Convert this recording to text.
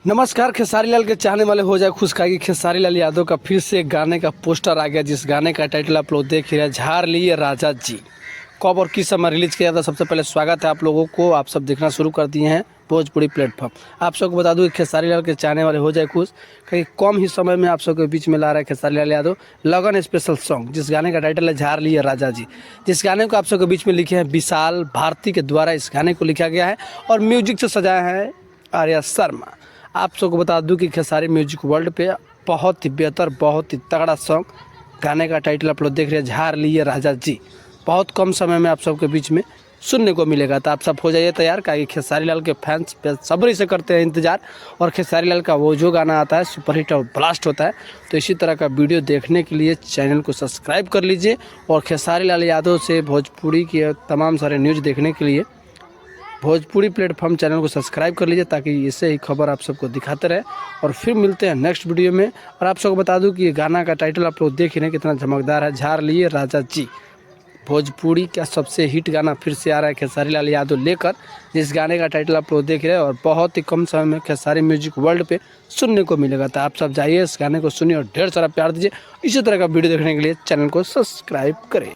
नमस्कार। खेसारी लाल के चाहने वाले हो जाए खुश कि खेसारी लाल यादव का फिर से एक गाने का पोस्टर आ गया, जिस गाने का टाइटल आप लोग देख ही रहे हैं, झाड़ लिए राजा जी। कब और किस समय रिलीज किया था, सबसे पहले स्वागत है आप लोगों को। आप सब देखना शुरू कर दिए हैं भोजपुरी प्लेटफॉर्म। आप सबको बता दूं कि खेसारी लाल के चाहने वाले हो जाए खुश कि कम ही समय में आप सबके बीच में ला रहा है खेसारी लाल यादव लगन स्पेशल सॉन्ग, जिस गाने का टाइटल है झाड़ लिए राजा जी। जिस गाने को आप सबके बीच में लिखे हैं विशाल भारती के द्वारा इस गाने को लिखा गया है और म्यूजिक से सजाया है आर्या शर्मा। आप सबको बता दूं कि खेसारी म्यूजिक वर्ल्ड पे बहुत ही बेहतर, बहुत ही तगड़ा सॉन्ग, गाने का टाइटल आप लोग देख रहे हैं झाड़ लिए राजा जी। बहुत कम समय में आप सबके बीच में सुनने को मिलेगा, तो आप सब हो जाइए तैयार, कि खेसारी लाल के फैंस बेसब्री से करते हैं इंतजार। और खेसारी लाल का वो जो गाना आता है सुपरहिट और ब्लास्ट होता है, तो इसी तरह का वीडियो देखने के लिए चैनल को सब्सक्राइब कर लीजिए। और खेसारी लाल यादव से भोजपुरी के तमाम सारे न्यूज़ देखने के लिए भोजपुरी प्लेटफॉर्म चैनल को सब्सक्राइब कर लीजिए, ताकि इससे ही खबर आप सबको दिखाते रहे। और फिर मिलते हैं नेक्स्ट वीडियो में। और आप सबको बता दूं कि ये गाना का टाइटल आप लोग देख ही रहे हैं कितना चमकदार है, झाड़ लिए राजा जी। भोजपुरी का सबसे हिट गाना फिर से आ रहा है खेसारी लाल यादव लेकर, जिस गाने का टाइटल आप लोग देख रहे हैं और बहुत ही कम समय में खेसारी म्यूजिक वर्ल्ड पे सुनने को मिलेगा। तो आप सब जाइए, इस गाने को सुनिए और ढेर सारा प्यार दीजिए। इसी तरह का वीडियो देखने के लिए चैनल को सब्सक्राइब करें।